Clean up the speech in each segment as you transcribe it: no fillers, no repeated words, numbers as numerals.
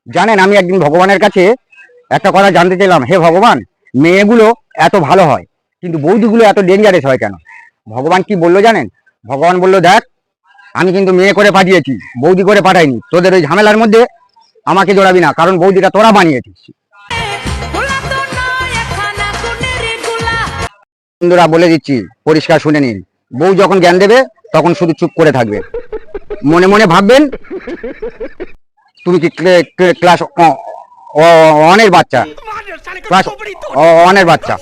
জানেন, আমি একদিন ভগবানের কাছে একটা কথা জানতে চাইলাম, হে ভগবান, মেয়েগুলো এত ভালো হয় কিন্তু বৌদিগুলো এত ডেঞ্জারাস হয় কেন? ভগবান কি বললো জানেন? ভগবান বললো, দেখ, আমি কিন্তু মেয়ে করে পাঠিয়েছি, বৌদি করে পাঠাইনি। তোদের ওই ঝামেলার মধ্যে আমাকে জড়াবি না, কারণ বৌদিটা তোরা বানিয়েছিস। বন্ধুরা বলে দিচ্ছি, পরিষ্কার শুনে নিন, বউ যখন জ্ঞান দেবে তখন শুধু চুপ করে থাকবে, মনে মনে ভাববেন তুমি কি ক্লাস অনের বাচ্চা, ক্লাস অনের বাচ্চা।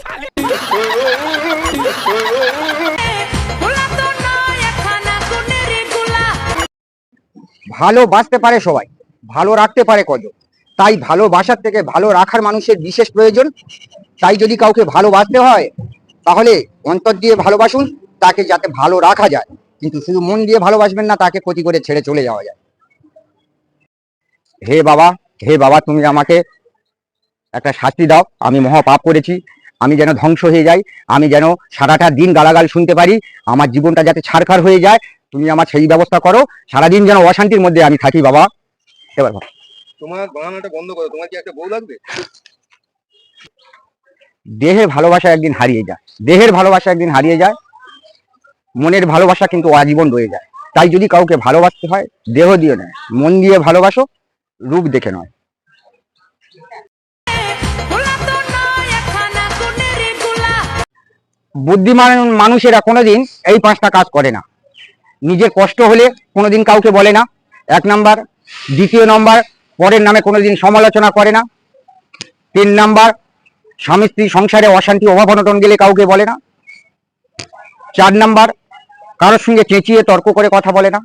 ভালোবাসতে পারে সবাই, ভালো রাখতে পারে কজন। তাই ভালোবাসার থেকে ভালো রাখার মানুষের বিশেষ প্রয়োজন। তাই যদি কাউকে ভালোবাসতে হয় তাহলে অন্তর দিয়ে ভালোবাসুন, তাকে যাতে ভালো রাখা যায়, কিন্তু শুধু মন দিয়ে ভালোবাসবেন না, তাকে ক্ষতি করে ছেড়ে চলে যাওয়া যায়। হে বাবা, হে বাবা, তুমি আমাকে একটা শাস্তি দাও, আমি মহা পাপ করেছি, আমি যেন ধ্বংস হয়ে যাই, আমি যেন সারাটা দিন গালাগাল শুনতে পারি, আমার জীবনটা যাতে ছারখার হয়ে যায়, তুমি আমার সেই ব্যবস্থা করো, সারাদিন যেন অশান্তির মধ্যে আমি থাকি বাবা। এবার তোমার বানানোটা বন্ধ করো, তোমার কি একটা বউ লাগবে? দেহের ভালোবাসা একদিন হারিয়ে যায়, দেহের ভালোবাসা একদিন হারিয়ে যায়, মনের ভালোবাসা কিন্তু আজীবন রয়ে যায়। তাই যদি কাউকে ভালোবাসতে হয়, দেহ দিয়ে নয়, মন দিয়ে ভালোবাসো, রূপ দেখে নয়। বুদ্ধিমান মানুষেরা কোনোদিন এই 5টা কাজ করে না। নিজের কষ্ট হলে কোনোদিন কাউকে বলে না, 1 নাম্বার। দ্বিতীয় নম্বর, পরের নামে কোনোদিন সমালোচনা করে না। 3 নাম্বার, স্বামী স্ত্রী সংসারে অশান্তি অভাব অনটন গেলে কাউকে বলে না। 4 নাম্বার, কারোর সঙ্গে চেঁচিয়ে তর্ক করে কথা বলে না।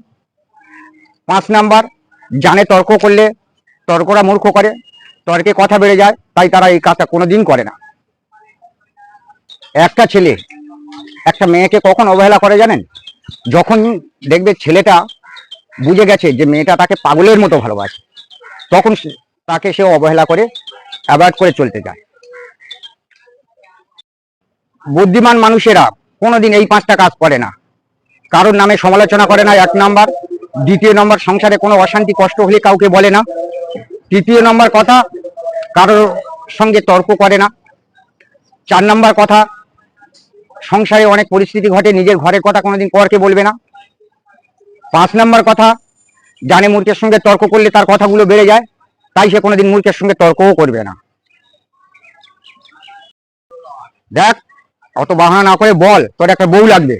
5 নাম্বার, জানে তর্ক করলে তর্করা মূর্খ করে, তর্কে কথা বেড়ে যায়, তাই তারা এই কাজটা কোনোদিন করে না। একটা ছেলে একটা মেয়েকে কখন অবহেলা করে জানেন? যখন দেখবে ছেলেটা বুঝে গেছে যে মেয়েটা তাকে পাগলের মতো ভালোবাসে, তখন তাকে সে অবহেলা করে, অ্যাভয়েড করে চলতে যায়। বুদ্ধিমান মানুষেরা কোনোদিন এই 5টা কাজ করে না। কারোর নামে সমালোচনা করে না, 1 নাম্বার। দ্বিতীয় নম্বর, সংসারে কোনো অশান্তি কষ্ট হলে কাউকে বলে না। তৃতীয় নম্বর কথা, কারোর সঙ্গে তর্ক করে না। 4 নাম্বার কথা, সংসারে অনেক পরিস্থিতি ঘটে, নিজের ঘরের কথা কোনোদিন পরকে বলবে না। 5 নাম্বার কথা, জানে মূর্খের সঙ্গে তর্ক করলে তার কথাগুলো বেড়ে যায়, তাই সে কোনোদিন মূর্খের সঙ্গে তর্কও করবে না। দেখ, অত বাহানা না করে বল, তোর একটা বউ লাগবে।